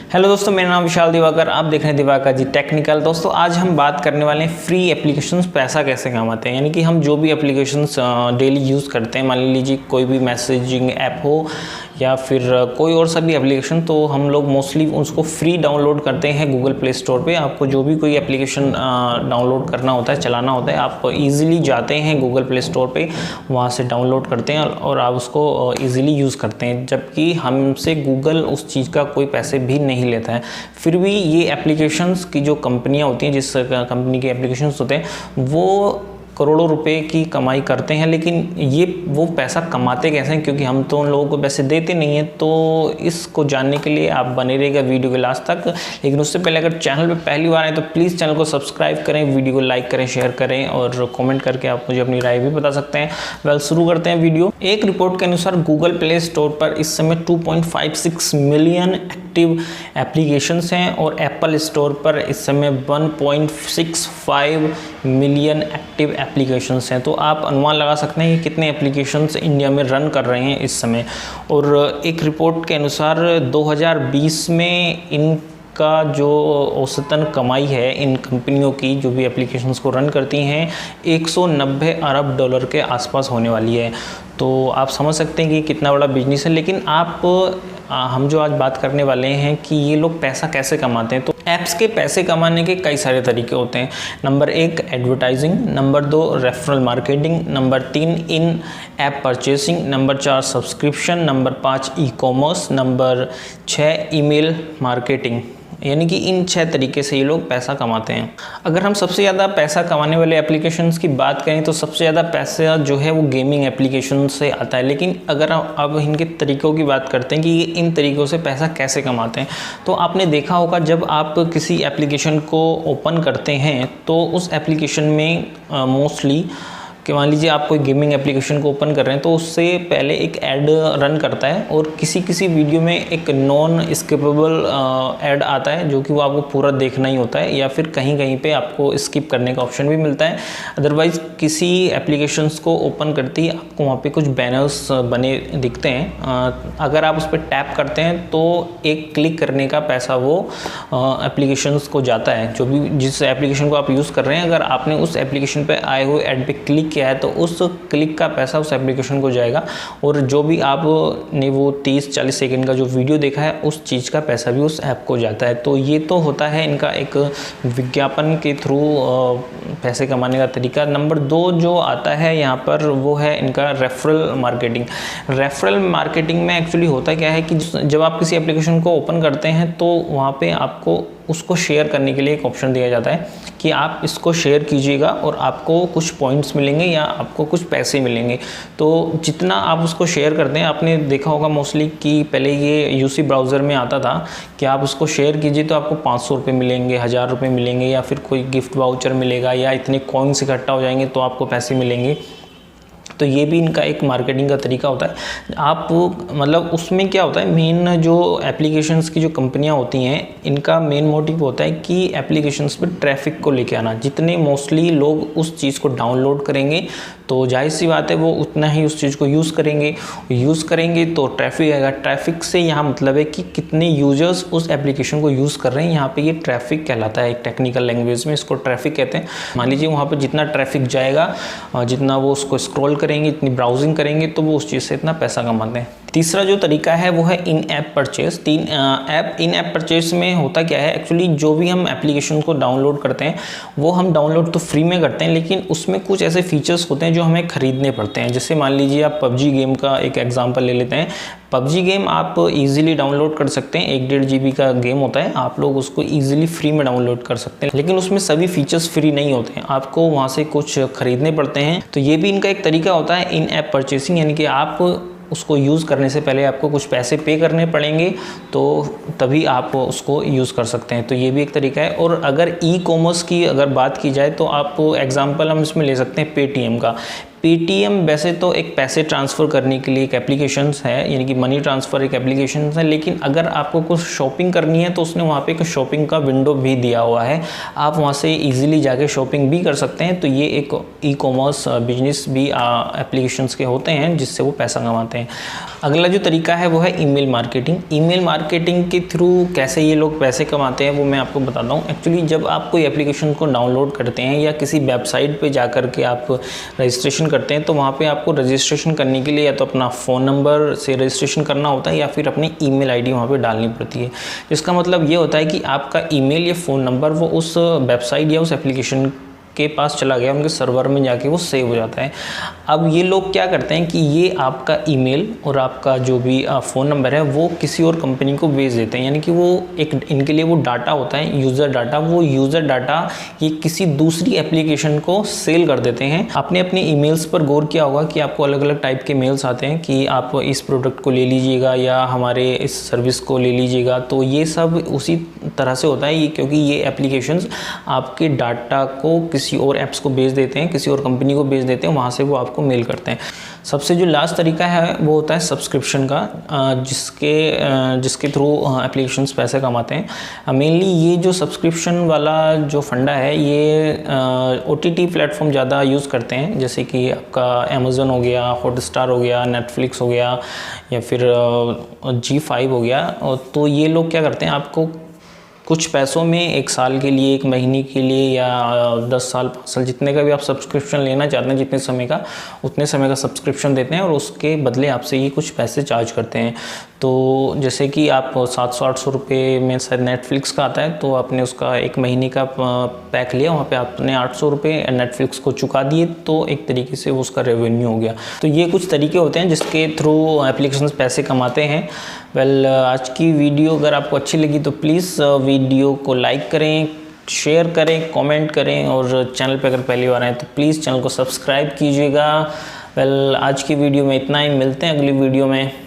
Hello दोस्तों, मेरा नाम विशाल दिवाकर, आप देख रहे हैं दिवाकर जी टेक्निकल। दोस्तों आज हम बात करने वाले हैं फ्री एप्लीकेशंस पैसा कैसे कमाते हैं। यानी कि हम जो भी एप्लीकेशंस डेली यूज़ करते हैं, मान लीजिए कोई भी मैसेजिंग ऐप हो या फिर कोई और सभी एप्लीकेशन, तो हम लोग मोस्टली उसको फ्री डाउनलोड करते हैं गूगल प्ले स्टोर पे। आपको जो भी कोई एप्लीकेशन डाउनलोड करना होता है, चलाना होता है, आप ईजिली जाते हैं गूगल प्ले स्टोर पे, वहाँ से डाउनलोड करते हैं और आप उसको ईजिली यूज़ करते हैं, जबकि हमसे गूगल उस चीज़ का कोई पैसे भी नहीं लेता है। फिर भी ये एप्लीकेशंस की जो कंपनियाँ होती हैं, जिस कंपनी के एप्लीकेशंस होते हैं, वो करोड़ों रुपए की कमाई करते हैं, लेकिन ये वो पैसा कमाते कैसे हैं, क्योंकि हम तो उन लोगों को पैसे देते नहीं हैं। तो इसको जानने के लिए आप बने रहिएगा वीडियो के लास्ट तक। लेकिन उससे पहले अगर चैनल पे पहली बार आए तो प्लीज़ चैनल को सब्सक्राइब करें, वीडियो को लाइक करें, शेयर करें और कमेंट करके आप मुझे अपनी राय भी बता सकते हैं। वेल, शुरू करते हैं वीडियो। एक रिपोर्ट के अनुसार गूगल प्ले स्टोर पर इस समय 2.56 मिलियन एक्टिव एप्लीकेशंस हैं और एप्पल स्टोर पर इस समय 1.65 मिलियन एक्टिव एप्लीकेशंस हैं। तो आप अनुमान लगा सकते हैं कि कितने एप्लीकेशंस इंडिया में रन कर रहे हैं इस समय। और एक रिपोर्ट के अनुसार 2020 में इनका जो औसतन कमाई है इन कंपनियों की, जो भी एप्लीकेशंस को रन करती हैं, 190 अरब डॉलर के आसपास होने वाली है। तो आप समझ सकते हैं कि कितना बड़ा बिजनेस है। लेकिन हम जो आज बात करने वाले हैं कि ये लोग पैसा कैसे कमाते हैं। तो ऐप्स के पैसे कमाने के कई सारे तरीके होते हैं। Number 1 advertising, number 2 referral marketing, number 3 in app purchasing, number 4 subscription, number 5 ecommerce, number 6 email marketing. यानी कि इन 6 तरीके से ये लोग पैसा कमाते हैं। अगर हम सबसे ज़्यादा पैसा कमाने वाले एप्लीकेशंस की बात करें तो सबसे ज़्यादा पैसा जो है वो गेमिंग एप्लीकेशन से आता है। लेकिन अगर अब इनके तरीक़ों की बात करते हैं कि ये इन तरीक़ों से पैसा कैसे कमाते हैं, तो आपने देखा होगा जब आप किसी एप्लीकेशन को ओपन करते हैं तो उस एप्लीकेशन में मोस्टली कि मान लीजिए आप कोई गेमिंग एप्लीकेशन को ओपन कर रहे हैं तो उससे पहले एक ऐड रन करता है और किसी वीडियो में एक नॉन स्किपेबल ऐड आता है, जो कि वो आपको पूरा देखना ही होता है, या फिर कहीं पे आपको स्किप करने का ऑप्शन भी मिलता है। अदरवाइज़ किसी एप्लीकेशंस को ओपन करते ही आपको वहाँ पे कुछ बैनर्स बने दिखते हैं। अगर आप उस पर टैप करते हैं तो एक क्लिक करने का पैसा वो एप्लीकेशंस को जाता है। जो भी जिस एप्लीकेशन को आप यूज़ कर रहे हैं, अगर आपने उस एप्लीकेशन पर आए हुए ऐड पे क्लिक किया है तो उस क्लिक का पैसा उस एप्लीकेशन को जाएगा, और जो भी आपने वो 30-40 सेकंड का जो वीडियो देखा है उस चीज़ का पैसा भी उस ऐप को जाता है। तो ये तो होता है इनका एक विज्ञापन के थ्रू पैसे कमाने का तरीका। नंबर 2 जो आता है यहाँ पर वो है इनका रेफरल मार्केटिंग। रेफरल मार्केटिंग में एक्चुअली होता क्या है कि जब आप किसी एप्लीकेशन को ओपन करते हैं तो वहाँ पे आपको उसको शेयर करने के लिए एक ऑप्शन दिया जाता है कि आप इसको शेयर कीजिएगा और आपको कुछ पॉइंट्स मिलेंगे या आपको कुछ पैसे मिलेंगे। तो जितना आप उसको शेयर करते हैं, आपने देखा होगा मोस्टली कि पहले ये यूसी ब्राउज़र में आता था कि आप उसको शेयर कीजिए तो आपको 500 रुपये मिलेंगे, 1000 रुपये मिलेंगे, या फिर कोई गिफ्ट वाउचर मिलेगा, या इतने कॉइन्स इकट्ठा हो जाएंगे तो आपको पैसे मिलेंगे। तो ये भी इनका एक मार्केटिंग का तरीका होता है। आप मतलब उसमें क्या होता है, मेन जो एप्लीकेशंस की जो कंपनियां होती हैं, इनका मेन मोटिव होता है कि एप्लीकेशंस पे ट्रैफिक को लेके आना। जितने मोस्टली लोग उस चीज़ को डाउनलोड करेंगे तो जाहिर सी बात है वो उतना ही उस चीज़ को यूज़ करेंगे तो ट्रैफिक आएगा। ट्रैफिक से यहाँ मतलब है कि कितने यूजर्स उस एप्लीकेशन को यूज़ कर रहे हैं, यहाँ पे ये ट्रैफिक कहलाता है। एक टेक्निकल लैंग्वेज में इसको ट्रैफिक कहते हैं। मान लीजिए वहाँ पर जितना ट्रैफिक जाएगा, जितना वो उसको स्क्रॉल करेंगे, इतनी ब्राउजिंग करेंगे, तो वो उस चीज़ से इतना पैसा कमाते हैं। तीसरा जो तरीका है वो है इन ऐप परचेस। इन ऐप परचेस में होता क्या है, एक्चुअली जो भी हम एप्लीकेशन को डाउनलोड करते हैं वो हम डाउनलोड तो फ्री में करते हैं, लेकिन उसमें कुछ ऐसे फीचर्स होते हैं जो हमें खरीदने पड़ते हैं। जैसे मान लीजिए आप पबजी गेम का एक एग्जांपल ले लेते हैं। पबजी गेम आप इजीली डाउनलोड कर सकते हैं, 1-1.5 GB का गेम होता है, आप लोग उसको इजीली फ्री में डाउनलोड कर सकते हैं। लेकिन उसमें सभी फीचर्स फ्री नहीं होते हैं, आपको वहाँ से कुछ खरीदने पड़ते हैं। तो ये भी इनका एक तरीका होता है इन ऐप परचेसिंग, यानी कि आप उसको यूज़ करने से पहले आपको कुछ पैसे पे करने पड़ेंगे, तो तभी आप उसको यूज़ कर सकते हैं। तो ये भी एक तरीका है। और अगर ई कॉमर्स की अगर बात की जाए तो आप एग्जांपल हम इसमें ले सकते हैं पेटीएम का। पेटीएम वैसे तो एक पैसे ट्रांसफ़र करने के लिए एक एप्लीकेशंस है, यानी कि मनी ट्रांसफ़र एक एप्लीकेशन है, लेकिन अगर आपको कुछ शॉपिंग करनी है तो उसने वहाँ पे एक शॉपिंग का विंडो भी दिया हुआ है, आप वहाँ से इजीली जाके शॉपिंग भी कर सकते हैं। तो ये एक ई कॉमर्स बिजनेस भी एप्लीकेशंस के होते हैं जिससे वो पैसा कमाते हैं। अगला जो तरीका है वो है ईमेल मार्केटिंग। ईमेल मार्केटिंग के थ्रू कैसे ये लोग पैसे कमाते हैं वो मैं आपको बताता हूँ। एक्चुअली जब आप कोई एप्लीकेशन को डाउनलोड करते हैं या किसी वेबसाइट पे जाकर के आप रजिस्ट्रेशन करते हैं, तो वहाँ पे आपको रजिस्ट्रेशन करने के लिए या तो अपना फ़ोन नंबर से रजिस्ट्रेशन करना होता है या फिर अपनी ईमेल आईडी वहाँ पे डालनी पड़ती है। जिसका मतलब ये होता है कि आपका ईमेल या फ़ोन नंबर वो उस वेबसाइट या उस एप्लीकेशन के पास चला गया, उनके सर्वर में जाके वो सेव हो जाता है। अब ये लोग क्या करते हैं कि ये आपका ईमेल और आपका जो भी फ़ोन नंबर है वो किसी और कंपनी को भेज देते हैं, यानी कि वो एक इनके लिए वो डाटा होता है यूज़र डाटा, वो यूज़र डाटा ये किसी दूसरी एप्लीकेशन को सेल कर देते हैं। आपने अपने ईमेल्स पर गौर किया होगा कि आपको अलग अलग टाइप के मेल्स आते हैं कि आप इस प्रोडक्ट को ले लीजिएगा या हमारे इस सर्विस को ले लीजिएगा। तो ये सब उसी तरह से होता है, ये क्योंकि ये एप्लीकेशंस आपके डाटा को किसी और ऐप्स को भेज देते हैं, किसी और कंपनी को भेज देते हैं, वहाँ से वो आपको मेल करते हैं। सबसे जो लास्ट तरीका है वो होता है सब्सक्रिप्शन का, जिसके थ्रू एप्लीकेशंस पैसे कमाते हैं। मेनली ये जो सब्सक्रिप्शन वाला जो फंडा है ये OTT प्लेटफॉर्म ज़्यादा यूज़ करते हैं, जैसे कि आपका अमेज़न हो गया, हॉटस्टार हो गया, नेटफ्लिक्स हो गया या फिर G5 हो गया। तो ये लोग क्या करते हैं, आपको कुछ पैसों में 1 साल के लिए, 1 महीने के लिए या 10 साल 5 साल जितने का भी आप सब्सक्रिप्शन लेना चाहते हैं, जितने समय का उतने समय का सब्सक्रिप्शन देते हैं और उसके बदले आपसे ये कुछ पैसे चार्ज करते हैं। तो जैसे कि आप 700-800 रुपये में शायद नेटफ्लिक्स का आता है, तो आपने उसका 1 महीने का पैक लिया, वहाँ पे आपने 800 रुपये नेटफ्लिक्स को चुका दिए, तो एक तरीके से वो उसका रेवेन्यू हो गया। तो ये कुछ तरीके होते हैं जिसके थ्रू एप्लीकेशंस पैसे कमाते हैं। आज की वीडियो अगर आपको अच्छी लगी तो प्लीज़ वीडियो को लाइक करें, शेयर करें, कमेंट करें और चैनल पे अगर पहली बार आए तो प्लीज़ चैनल को सब्सक्राइब कीजिएगा। आज की वीडियो में इतना ही, मिलते हैं अगली वीडियो में।